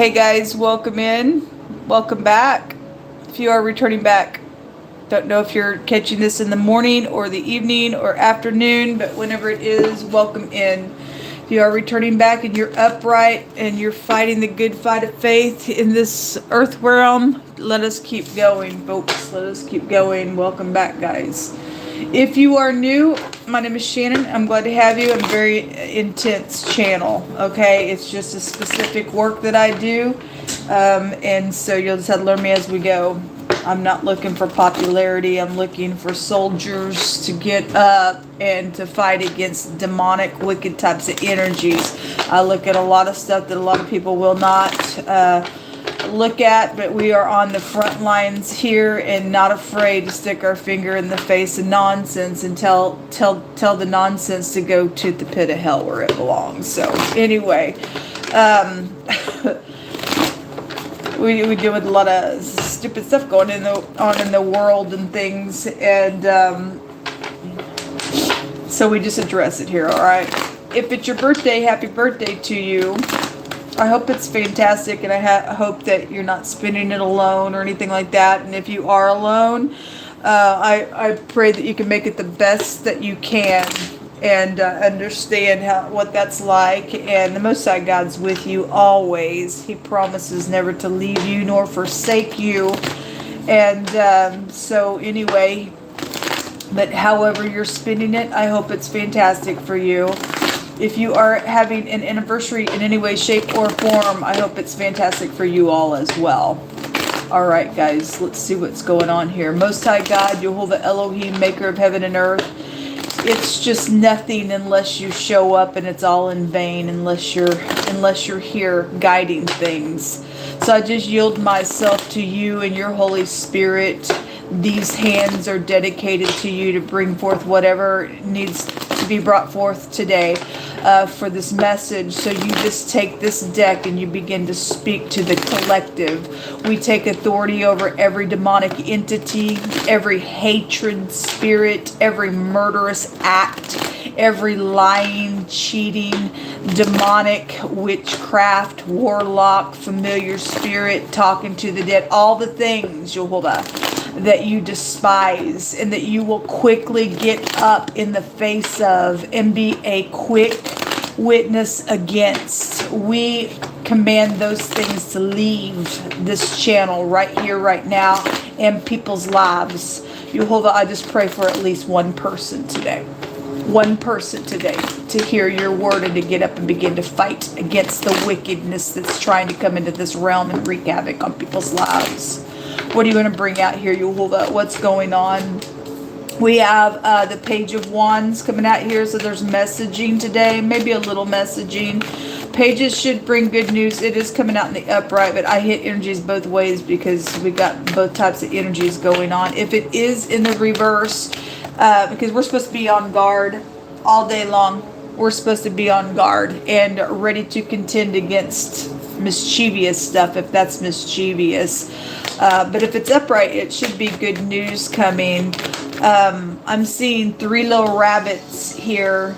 Hey guys, welcome in. Welcome back. If you are returning back, don't know if you're catching this in the morning or the evening or afternoon, but whenever it is, welcome in. If you are returning back and you're upright and you're fighting the good fight of faith in this earth realm, let us keep going, folks. Let us keep going. Welcome back, guys. If you are new, my name is Shannon. I'm glad to have you. I'm very intense channel, okay? It's just a specific work that I do, and so you'll just have to learn me as we go. I'm not looking for popularity. I'm looking for soldiers to get up and to fight against demonic, wicked types of energies. I look at a lot of stuff that a lot of people will not look at, but we are on the front lines here and not afraid to stick our finger in the face of nonsense and tell the nonsense to go to the pit of hell where it belongs. So anyway, we deal with a lot of stupid stuff going on in the world and things, and so we just address it here. All right, if it's your birthday, happy birthday to you. I hope it's fantastic, and I hope that you're not spending it alone or anything like that. And if you are alone, I pray that you can make it the best that you can and understand what that's like. And the Most High God's with you always. He promises never to leave you nor forsake you. And so anyway, but however you're spending it, I hope it's fantastic for you. If you are having an anniversary in any way, shape, or form, I hope it's fantastic for you all as well. All right, guys, let's see what's going on here. Most High God, Jehovah Elohim, maker of heaven and earth. It's just nothing unless you show up, and it's all in vain unless you're here guiding things. So I just yield myself to you and your Holy Spirit. These hands are dedicated to you to bring forth whatever needs to be brought forth today for this message. So you just take this deck and you begin to speak to the collective. We take authority over every demonic entity, every hatred spirit, every murderous act, every lying, cheating, demonic, witchcraft, warlock, familiar spirit, talking to the dead, all the things, Jehovah, that you despise, and that you will quickly get up in the face of and be a quick witness against. We command those things to leave this channel right here, right now, in people's lives. Jehovah, I just pray for at least one person today. One person today to hear your word and to get up and begin to fight against the wickedness that's trying to come into this realm and wreak havoc on people's lives. What are you going to bring out here, Yehovah? What's going on? We have the Page of Wands coming out here, so there's messaging today, maybe a little messaging. Pages should bring good news. It is coming out in the upright, but I hit energies both ways because we got both types of energies going on. If it is in the reverse, because we're supposed to be on guard all day long. We're supposed to be on guard and ready to contend against mischievous stuff, if that's mischievous. But if it's upright, it should be good news coming. I'm seeing 3 little rabbits here,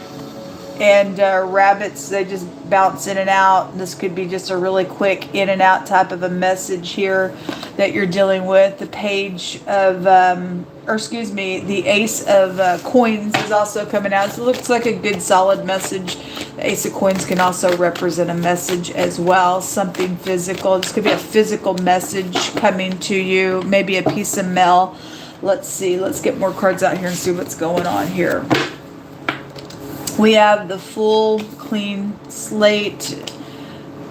and rabbits, they just bounce in and out. This could be just a really quick in and out type of a message here that you're dealing with. The page of, the Ace of Coins is also coming out. So it looks like a good solid message. The Ace of Coins can also represent a message as well, something physical. This could be a physical message coming to you, maybe a piece of mail. Let's see, let's get more cards out here and see what's going on here. We have the full clean slate.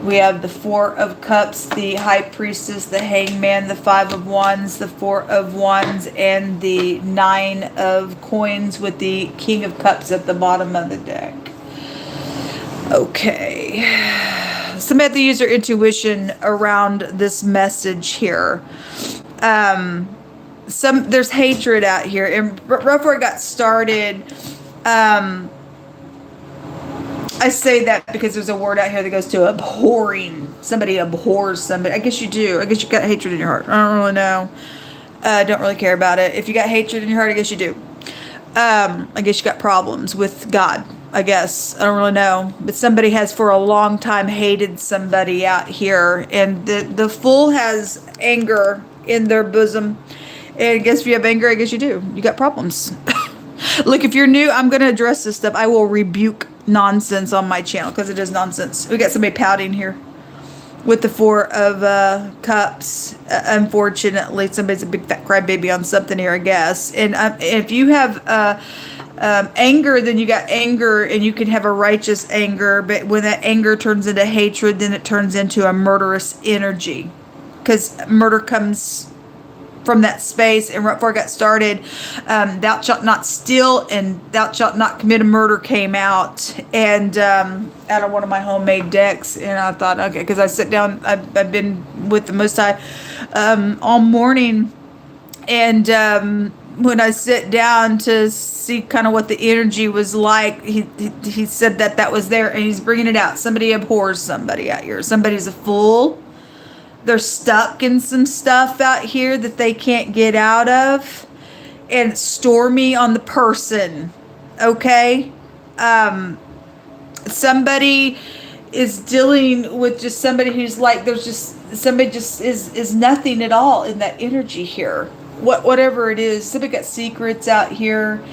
We have the 4 of Cups, the High Priestess, the Hangman, the 5 of Wands, the 4 of Wands, and the 9 of Coins with the King of Cups at the bottom of the deck. Okay. Somebody have to use their intuition around this message here. There's hatred out here. And right before I got started, I say that because there's a word out here that goes to abhorring. Somebody abhors somebody. I guess you do. I guess you got hatred in your heart. I don't really know. Don't really care about it. If you got hatred in your heart, I guess you do. I guess you got problems with God. I guess. I don't really know. But somebody has for a long time hated somebody out here. And the Fool has anger in their bosom. And I guess if you have anger, I guess you do. You got problems. Look, if you're new, I'm going to address this stuff. I will rebuke nonsense on my channel because it is nonsense. We got somebody pouting here with the Four of Cups. Unfortunately, somebody's a big fat crybaby on something here, I guess. And if you have anger, then you got anger, and you can have a righteous anger. But when that anger turns into hatred, then it turns into a murderous energy, because murder comes from that space. And right before I got started, thou shalt not steal and thou shalt not commit a murder came out, and out of one of my homemade decks. And I thought, okay, because I sit down, I've been with the Most High all morning, and when I sit down to see kind of what the energy was like, he said that was there, and he's bringing it out. Somebody abhors somebody out here. Somebody's a fool. They're stuck in some stuff out here that they can't get out of. And it's stormy on the person. Okay? Somebody is dealing with just somebody who's like, there's just, somebody just is nothing at all in that energy here. Whatever it is. Somebody got secrets out here.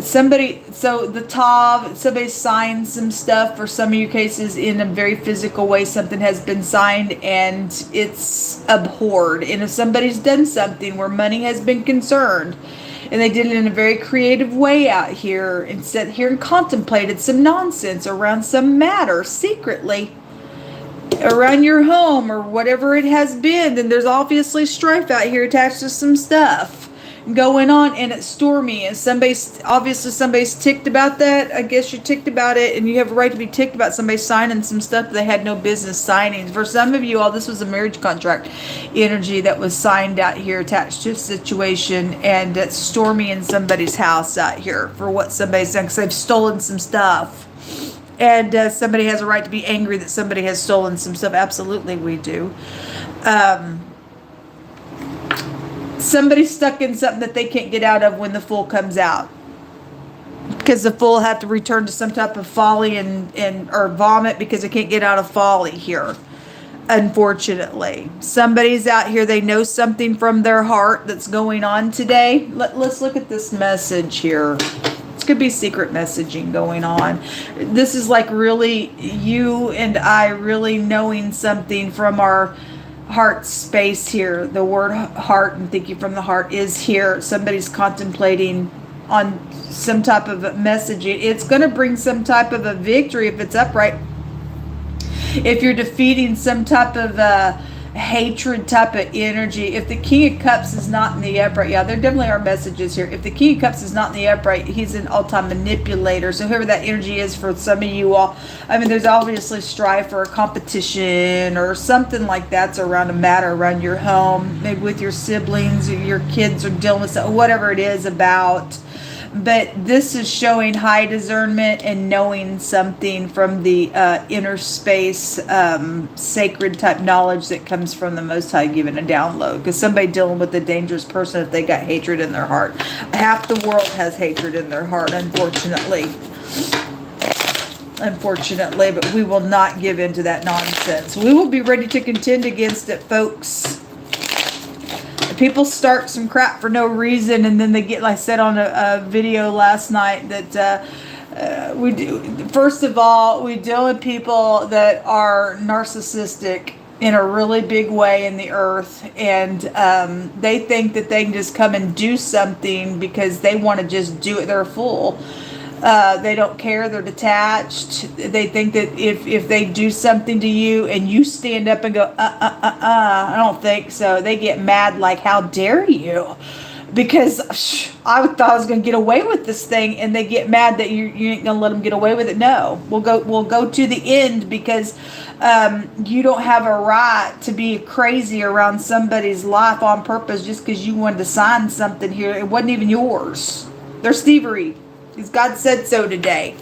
Somebody, so the Tav, somebody signed some stuff for some of your cases in a very physical way. Something has been signed and it's abhorred. And if somebody's done something where money has been concerned, and they did it in a very creative way out here, and sat here and contemplated some nonsense around some matter secretly around your home or whatever it has been, then there's obviously strife out here attached to some stuff going on, and it's stormy, and somebody's ticked about that. I guess you're ticked about it, and you have a right to be ticked about somebody signing some stuff they had no business signing. For some of you all, this was a marriage contract energy that was signed out here attached to a situation, and it's stormy in somebody's house out here for what somebody's done, because they've stolen some stuff. And somebody has a right to be angry that somebody has stolen some stuff. Absolutely, we do. Somebody's stuck in something that they can't get out of when the Fool comes out, because the Fool have to return to some type of folly or vomit, because they can't get out of folly here. Unfortunately, somebody's out here, they know something from their heart that's going on today. Let's look at this message here. This could be secret messaging going on. This is like really you and I really knowing something from our heart space here. The word heart and thinking from the heart is here. Somebody's contemplating on some type of messaging. It's going to bring some type of a victory if it's upright. If you're defeating some type of hatred type of energy. If the King of Cups is not in the upright, yeah, there definitely are messages here. If the King of Cups is not in the upright, he's an all-time manipulator. So whoever that energy is for some of you all, I mean, there's obviously strife or a competition or something like that's around a matter around your home, maybe with your siblings or your kids, or dealing with whatever it is about. But this is showing high discernment and knowing something from the inner space, sacred type knowledge that comes from the Most High giving a download. Because somebody dealing with a dangerous person, if they got hatred in their heart. Half the world has hatred in their heart, unfortunately. Unfortunately, but we will not give in to that nonsense. We will be ready to contend against it, folks. People start some crap for no reason, and then they get, like I said on a video last night, that we do. First of all, we deal with people that are narcissistic in a really big way in the earth, and they think that they can just come and do something because they want to just do it. They're a fool. They don't care. They're detached. They think that if they do something to you and you stand up and go, I don't think so, they get mad like, how dare you? Because I thought I was going to get away with this thing, and they get mad that you ain't going to let them get away with it. No, we'll go to the end, because you don't have a right to be crazy around somebody's life on purpose just because you wanted to sign something here. It wasn't even yours. There's thievery. Because God said so today.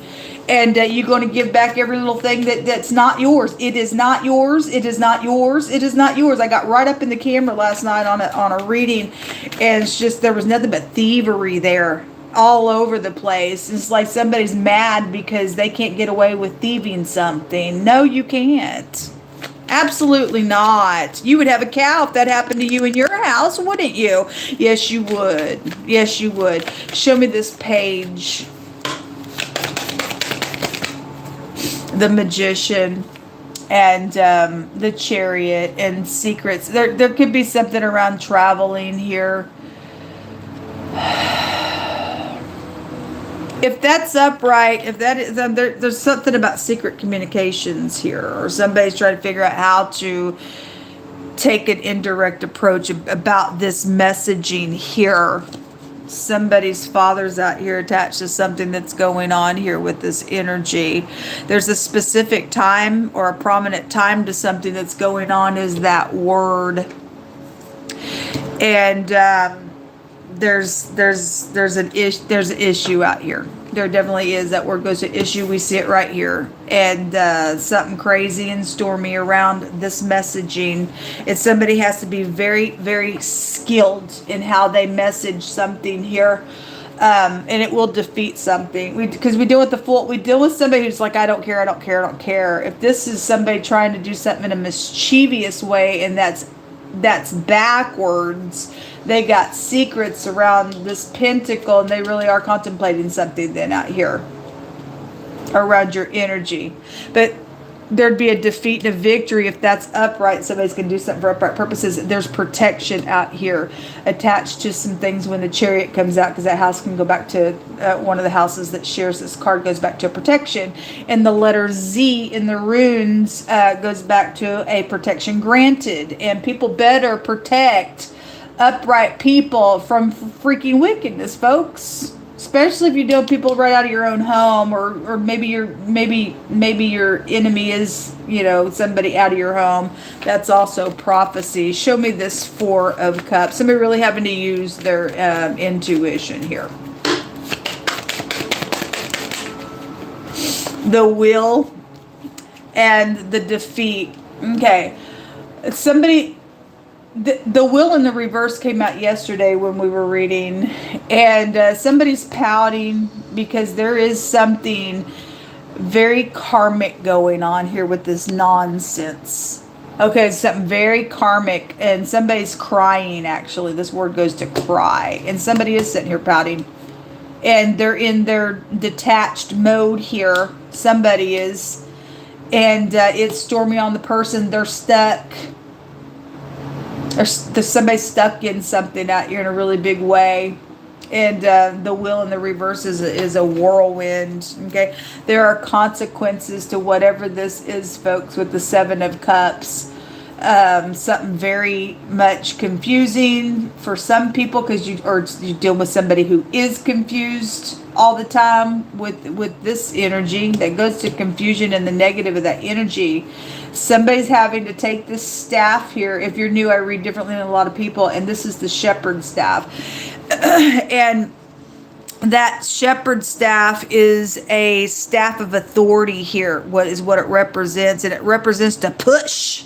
And you're going to give back every little thing that's not yours. It is not yours. It is not yours. It is not yours. I got right up in the camera last night on a reading, and it's just, there was nothing but thievery there. all over the place. It's like somebody's mad because they can't get away with thieving something. No, you can't. Absolutely not. You would have a cow if that happened to you in your house, wouldn't you? Yes, you would. Yes, you would. Show me this page. The Magician and the Chariot and secrets. There could be something around traveling here. If that's upright, if that is, there's something about secret communications here, or somebody's trying to figure out how to take an indirect approach about this messaging here. Somebody's father's out here attached to something that's going on here with this energy. There's a specific time or a prominent time to something that's going on, is that word. And there's an issue out here. There definitely is. That word goes to issue. We see it right here. And something crazy and stormy around this messaging. If somebody has to be very, very skilled in how they message something here. And it will defeat something. Because we deal with we deal with somebody who's like, I don't care, I don't care, I don't care. If this is somebody trying to do something in a mischievous way, and that's backwards, they got secrets around this pentacle, and they really are contemplating something then out here around your energy. But there'd be a defeat and a victory if that's upright. Somebody's going to do something for upright purposes. There's protection out here attached to some things when the Chariot comes out, because that house can go back to one of the houses that shares this card goes back to a protection. And the letter Z in the runes goes back to a protection granted. And people better protect upright people from freaking wickedness, folks. Especially if you deal with people right out of your own home, or maybe your enemy is, somebody out of your home. That's also prophecy. Show me this Four of Cups. Somebody really having to use their intuition here. The Will and the Defeat. Okay. Somebody... The Will in the reverse came out yesterday when we were reading, and somebody's pouting because there is something very karmic going on here with this nonsense. Okay, something very karmic, and somebody's crying, actually. This word goes to cry, and somebody is sitting here pouting, and they're in their detached mode here. Somebody is, and it's stormy on the person. They're stuck. There's somebody stuck in something out here in a really big way. And the Will in the reverse is a whirlwind. Okay, there are consequences to whatever this is, folks, with the Seven of Cups. Something very much confusing for some people, because you deal with somebody who is confused all the time with this energy that goes to confusion and the negative of that energy. Somebody's having to take this staff here. If you're new, I read differently than a lot of people, and this is the shepherd staff. And that shepherd staff is a staff of authority here. What it represents, and it represents to push.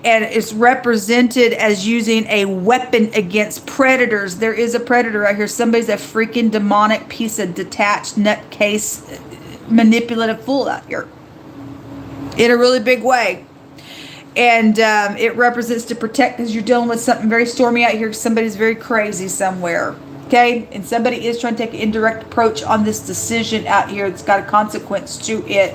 And it's represented as using a weapon against predators. There is a predator right here. Somebody's a freaking demonic piece of detached nutcase manipulative fool out here. In a really big way. And it represents to protect, because you're dealing with something very stormy out here. Somebody's very crazy somewhere. Okay? And somebody is trying to take an indirect approach on this decision out here. It's got a consequence to it.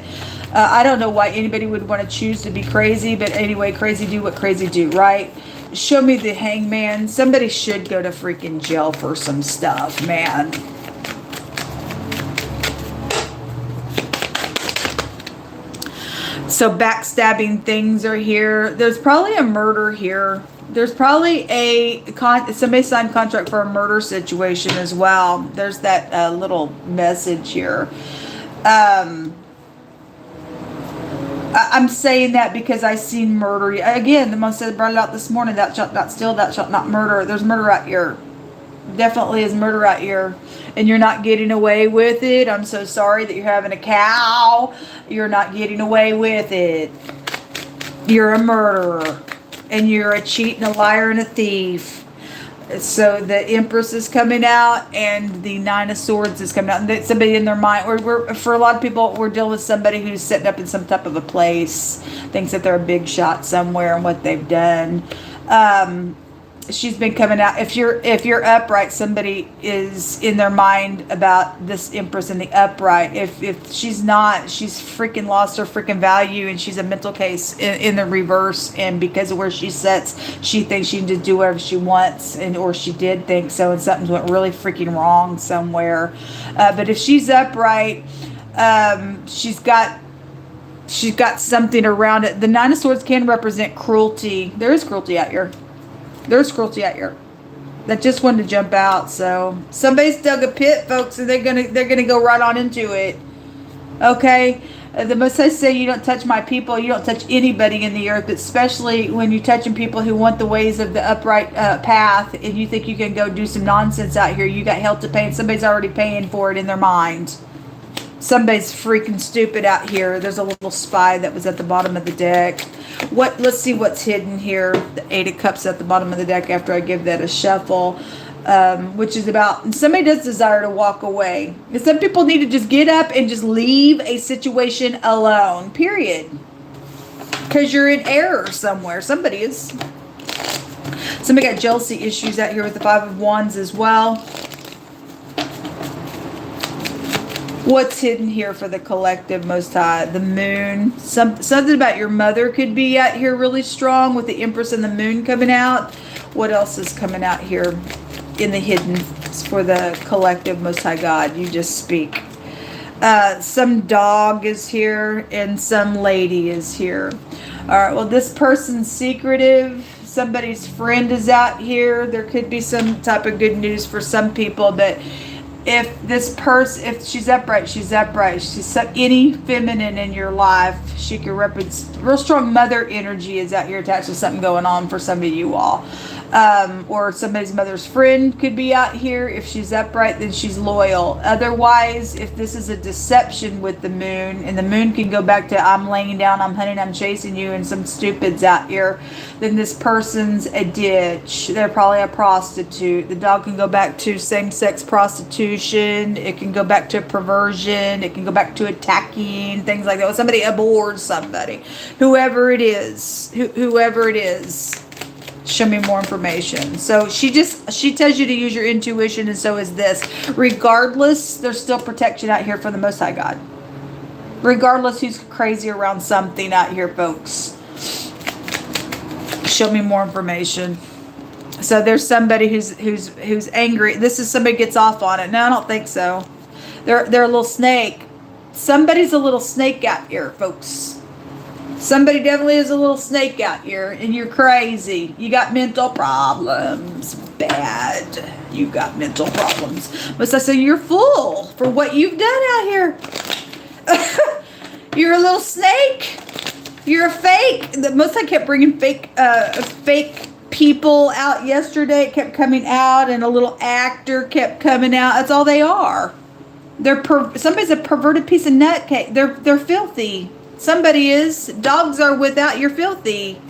I don't know why anybody would want to choose to be crazy. But anyway, crazy do what crazy do, right? Show me the Hangman. Somebody should go to freaking jail for some stuff, man. So backstabbing things are here. There's probably a murder here. There's probably somebody signed contract for a murder situation as well. There's that little message here. I'm saying that because I seen murder. Again, the most said brought it out this morning. Thou shalt not steal, thou shalt not murder. There's murder out here. Definitely is murder out here. And you're not getting away with it. I'm so sorry that you're having a cow. You're not getting away with it. You're a murderer. And you're a cheat and a liar and a thief. So the Empress is coming out, and the Nine of Swords is coming out. And somebody in their mind, we're for a lot of people, we're dealing with somebody who's sitting up in some type of a place, thinks that they're a big shot somewhere and what they've done. She's been coming out. If you're upright, somebody is in their mind about this Empress in the upright. If she's not, she's freaking lost her freaking value, and she's a mental case in the reverse. And because of where she sits, she thinks she can just do whatever she wants, or she did think so, and something went really freaking wrong somewhere. But if she's upright, she's got something around it. The Nine of Swords can represent cruelty. There is cruelty out here. There's cruelty out here. That just wanted to jump out. So somebody's dug a pit, folks, and they're gonna go right on into it. Okay. The Most High say, you don't touch my people. You don't touch anybody in the earth, especially when you're touching people who want the ways of the upright path, and you think you can go do some nonsense out here. You got hell to pay, and somebody's already paying for it in their mind. Somebody's freaking stupid out here. There's a little spy that was at the bottom of the deck. Let's see what's hidden here. The Eight of Cups at the bottom of the deck after I give that a shuffle, which is about somebody does desire to walk away. And some people need to just get up and just leave a situation alone, period. Because you're in error somewhere. Somebody is. Somebody got jealousy issues out here with the Five of Wands as well. What's hidden here for the collective, Most High? The Moon. Something about your mother could be out here really strong with the Empress and the Moon coming out. What else is coming out here in the hidden for the collective, Most High God? You just speak. Some dog is here and some lady is here. All right, well, this person's secretive. Somebody's friend is out here. There could be some type of good news for some people, but if this person, if she's upright, she's upright. She's any feminine in your life, she can represent. Real strong mother energy is out here attached to something going on for some of you all. Or somebody's mother's friend could be out here. If she's upright, then she's loyal. Otherwise, if this is a deception with the Moon, and the Moon can go back to I'm laying down, I'm hunting, I'm chasing you, and some stupids out here, then this person's a ditch. They're probably a prostitute. The dog can go back to same-sex prostitution. It can go back to perversion. It can go back to attacking, things like that. When somebody abhors somebody, whoever it is, whoever it is. Show me more information. So she tells you to use your intuition, and so is this. Regardless, there's still protection out here for the Most High God. Regardless who's crazy around something out here, folks. Show me more information. So there's somebody who's angry. This is somebody gets off on it. No, I don't think so. They're a little snake. Somebody's a little snake out here, folks. Somebody definitely is a little snake out here, and you're crazy. You got mental problems. Bad. You got mental problems. But I say you're full for what you've done out here. You're a little snake. You're a fake. The most I kept bringing fake people out yesterday. It kept coming out, and a little actor kept coming out. That's all they are. Somebody's a perverted piece of nutcake. They're filthy. Somebody is. Dogs are without. You're filthy.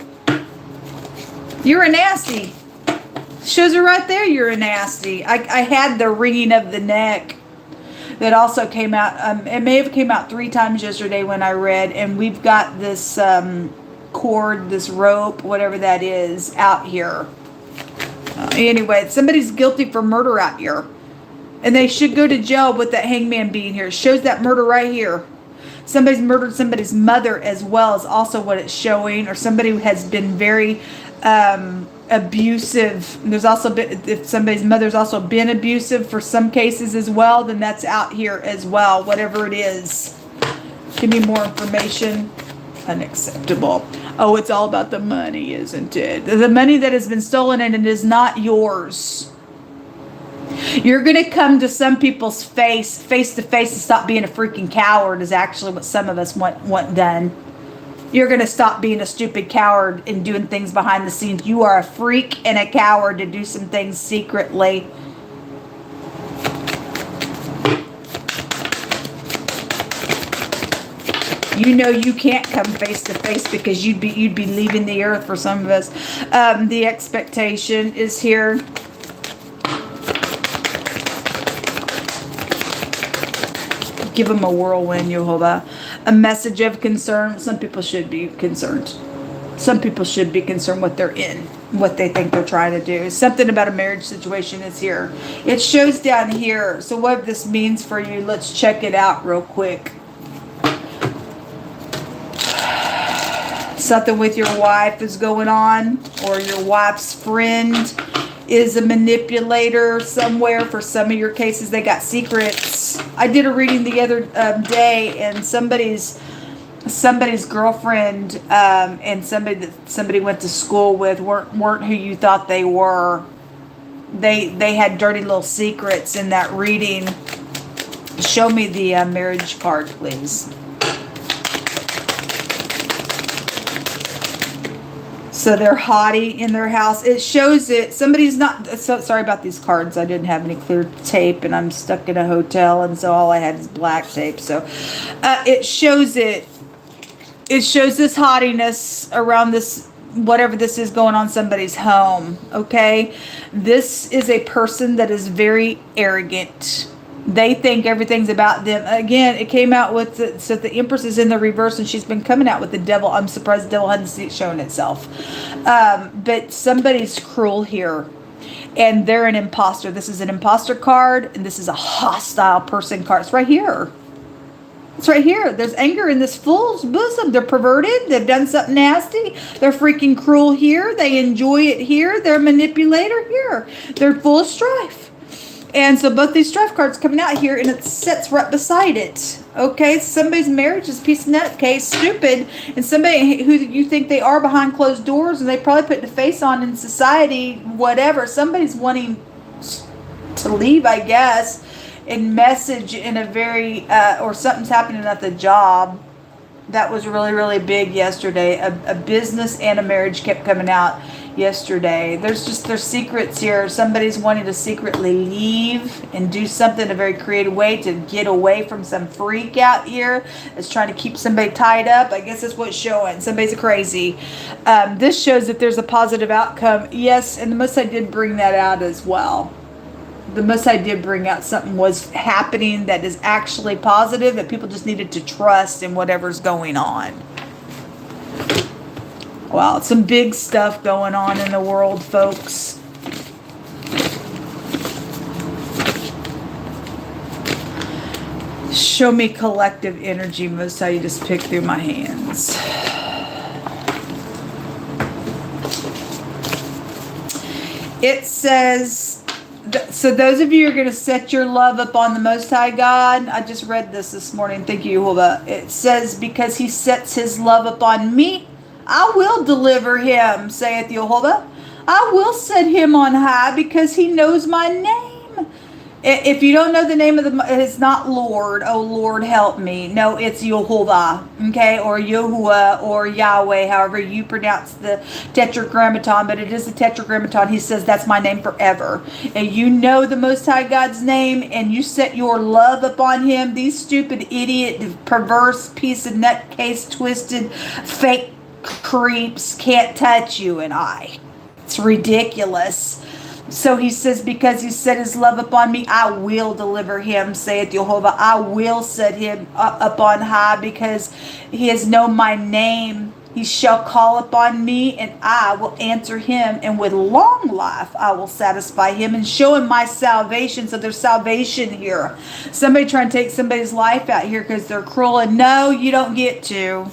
You're a nasty. Shows her right there. You're a nasty. I had the wringing of the neck that also came out. It may have came out 3 times yesterday when I read. And we've got this cord, this rope, whatever that is, out here. Anyway, somebody's guilty for murder out here. And they should go to jail with that hangman being here. It shows that murder right here. Somebody's murdered somebody's mother as well is also what it's showing, or somebody who has been very abusive. There's also been, if somebody's mother's also been abusive for some cases as well, then that's out here as well, whatever it is. Give me more information. Unacceptable. Oh, it's all about the money, isn't it? The money that has been stolen, and it is not yours. You're going to come to some people's face to face, and stop being a freaking coward is actually what some of us want done. You're going to stop being a stupid coward and doing things behind the scenes. You are a freak and a coward to do some things secretly. You know you can't come face to face because you'd be leaving the earth for some of us. The expectation is here. Give them a whirlwind, Yehovah. A message of concern. Some people should be concerned. Some people should be concerned what they're in, what they think they're trying to do. Something about a marriage situation is here. It shows down here. So what this means for you, let's check it out real quick. Something with your wife is going on, or your wife's friend is a manipulator somewhere. For some of your cases, they got secrets. I did a reading the other day, and somebody's girlfriend and somebody that somebody went to school with weren't who you thought they were. They had dirty little secrets in that reading. Show me the marriage card, please. So they're haughty in their house. It shows it. Somebody's not. So sorry about these cards. I didn't have any clear tape, and I'm stuck in a hotel, and so all I had is black tape. So it shows it. It shows this haughtiness around this, whatever this is going on somebody's home. Okay, this is a person that is very arrogant. They think everything's about them. Again, it came out with so the Empress is in the reverse, and she's been coming out with the Devil. I'm surprised the Devil hadn't shown itself. But somebody's cruel here, and they're an imposter. This is an imposter card, and this is a hostile person card. It's right here. It's right here. There's anger in this fool's bosom. They're perverted. They've done something nasty. They're freaking cruel here. They enjoy it here. They're a manipulator here. They're full of strife. And so both these strife cards coming out here, and it sits right beside it. Okay, somebody's marriage is a piece of nutcase, stupid, and somebody who you think they are behind closed doors, and they probably put the face on in society, whatever. Somebody's wanting to leave, I guess, and message in a very, or something's happening at the job. That was really, really big yesterday. A business and a marriage kept coming out yesterday. There's secrets here. Somebody's wanting to secretly leave and do something in a very creative way to get away from some freak out here that's trying to keep somebody tied up. I guess that's what's showing. Somebody's crazy. This shows that there's a positive outcome. Yes, and the Most High did bring that out as well. The Most High did bring out something was happening that is actually positive, that people just needed to trust in whatever's going on. Wow, some big stuff going on in the world, folks. Show me collective energy, Most High. You just pick through my hands. It says... So those of you who are going to set your love upon the Most High God, I just read this morning. Thank you, Yehovah. It says, because he sets his love upon me, I will deliver him, saith Yehovah. I will set him on high because he knows my name. If you don't know the name of it's not Lord. Oh, Lord, help me. No, it's Yehovah, okay? Or Yahuwah or Yahweh, however you pronounce the tetragrammaton, but it is the tetragrammaton. He says, that's my name forever. And you know the Most High God's name, and you set your love upon him. These stupid, idiot, perverse, piece of nutcase, twisted, fake creeps can't touch you and I. It's ridiculous. So he says, because he set his love upon me, I will deliver him, saith Jehovah. I will set him up on high because he has known my name. He shall call upon me, and I will answer him. And with long life, I will satisfy him and show him my salvation. So there's salvation here. Somebody trying to take somebody's life out here because they're cruel. And no, you don't get to.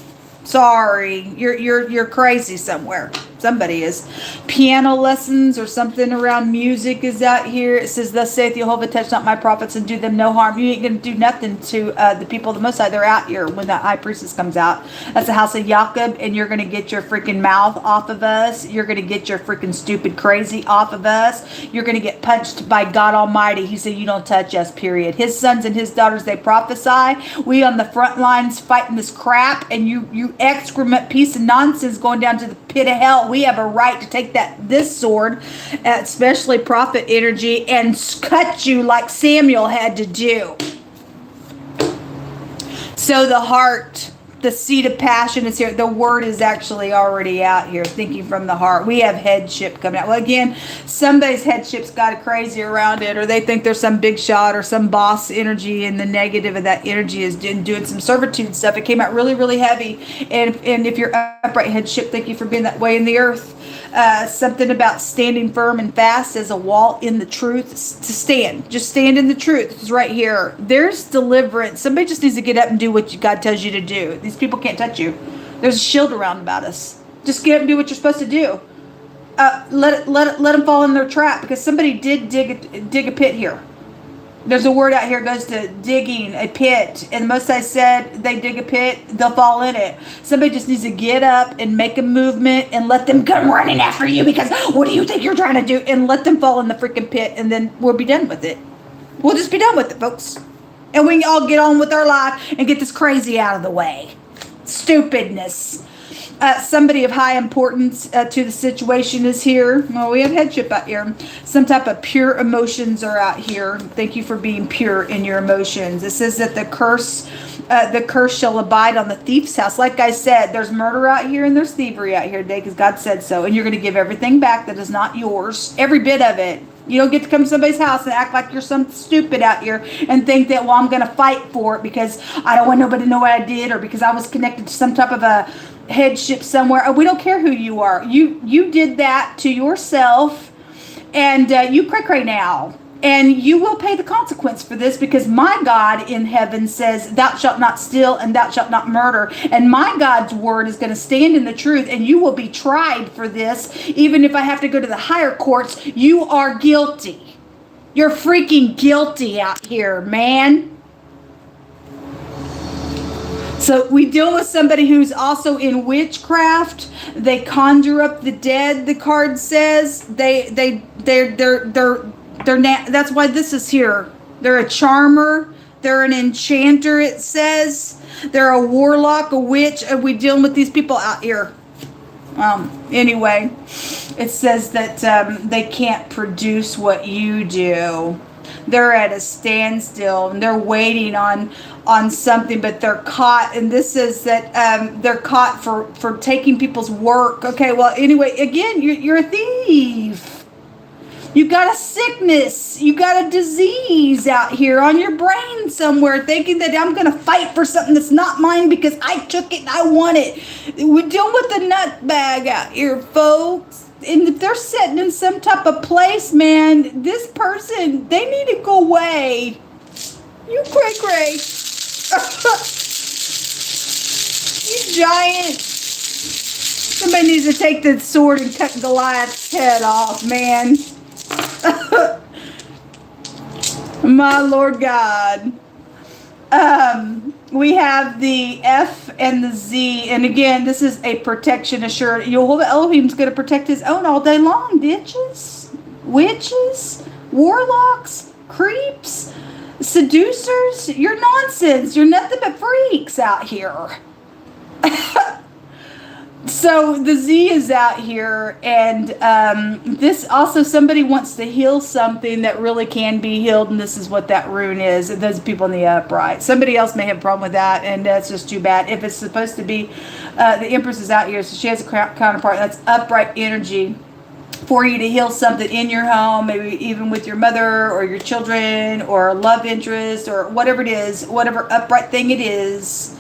Sorry, you're crazy somewhere. Somebody is. Piano lessons or something around music is out here. It says, thus saith Jehovah, touch not my prophets and do them no harm. You ain't going to do nothing to the people of the Most High. They're out here when that high priestess comes out. That's the house of Jacob, and you're going to get your freaking mouth off of us. You're going to get your freaking stupid crazy off of us. You're going to get punched by God Almighty. He said, you don't touch us, period. His sons and his daughters, they prophesy. We on the front lines fighting this crap, and you excrement piece of nonsense going down to the pit of hell. We have a right to take this sword, especially prophet energy, and cut you like Samuel had to do. So the heart The seed of passion is here. The word is actually already out here. Thinking from the heart. We have headship coming out. Well, again, somebody's headship's got crazy around it, or they think there's some big shot or some boss energy, and the negative of that energy is doing some servitude stuff. It came out really, really heavy. And if you're upright headship, thank you for being that way in the earth. Something about standing firm and fast as a wall in the truth. To stand. Just stand in the truth. This is right here. There's deliverance. Somebody just needs to get up and do what God tells you to do. These people can't touch you. There's a shield around about us. Just get up and do what you're supposed to do. Let them fall in their trap, because somebody did dig a pit here. There's a word out here goes to digging a pit, and Most High said they dig a pit, they'll fall in it. Somebody just needs to get up and make a movement and let them come running after you, because what do you think you're trying to do? And let them fall in the freaking pit, and then we'll be done with it. We'll just be done with it, folks. And we can all get on with our life and get this crazy out of the way. Stupidness. Somebody of high importance to the situation is here. Well, we have headship out here. Some type of pure emotions are out here. Thank you for being pure in your emotions. It says that the curse shall abide on the thief's house. Like I said, there's murder out here and there's thievery out here today, because God said so. And you're going to give everything back that is not yours. Every bit of it. You don't get to come to somebody's house and act like you're some stupid out here and think that, well, I'm going to fight for it because I don't want nobody to know what I did, or because I was connected to some type of a headship somewhere. We don't care who you are. You did that to yourself, and you cray now. And you will pay the consequence for this, because my God in heaven says, thou shalt not steal and thou shalt not murder. And my God's word is going to stand in the truth, and you will be tried for this. Even if I have to go to the higher courts, you are guilty. You're freaking guilty out here, man. So we deal with somebody who's also in witchcraft. They conjure up the dead, the card says. That's why this is here. They're a charmer. They're an enchanter, it says. They're a warlock, a witch. And we're dealing with these people out here. Anyway, it says that they can't produce what you do. They're at a standstill, and they're waiting on something, but they're caught. And this says that they're caught for taking people's work. Okay, well, anyway, again, you're a thief. You got a sickness. You got a disease out here on your brain somewhere, thinking that I'm going to fight for something that's not mine because I took it and I want it. We're dealing with a nut bag out here, folks. And if they're sitting in some type of place, man, this person, they need to go away. You cray. You giant. Somebody needs to take the sword and cut Goliath's head off, man. My Lord God. We have the F and the Z, and again, this is a protection assured. Whole Elohim's going to protect his own all day long. Bitches, witches, warlocks, creeps, seducers. You're nonsense. You're nothing but freaks out here. So the Z is out here, and this also, somebody wants to heal something that really can be healed, and this is what that rune is. Those people in the upright. Somebody else may have a problem with that, and that's just too bad. If it's supposed to be, the Empress is out here, so she has a counterpart. That's upright energy for you to heal something in your home, maybe even with your mother or your children or a love interest or whatever it is, whatever upright thing it is.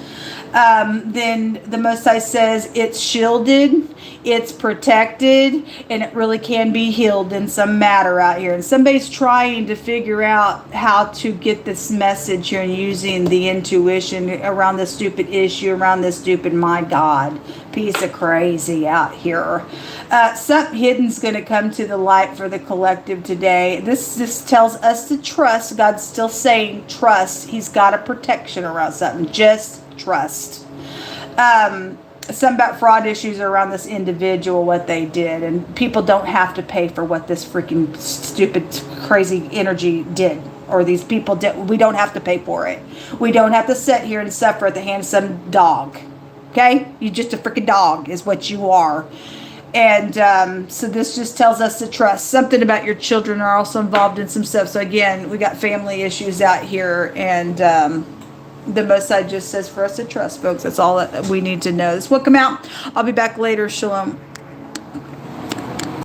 Then the Most High says it's shielded, it's protected, and it really can be healed in some matter out here. And somebody's trying to figure out how to get this message here and using the intuition around this stupid issue, around this stupid, my God, piece of crazy out here. Something hidden's going to come to the light for the collective today. This tells us to trust. God's still saying trust. He's got a protection around something. Just trust. Some about fraud issues around this individual, what they did, and people don't have to pay for what this freaking stupid crazy energy did, or these people did. We don't have to pay for it. We don't have to sit here and suffer at the hand of some dog. Okay, you're just a freaking dog is what you are. And so this just tells us to trust. Something about your children are also involved in some stuff. So again, we got family issues out here, and The Most High just says for us to trust, folks. That's all that we need to know. This will come out. I'll be back later. Shalom.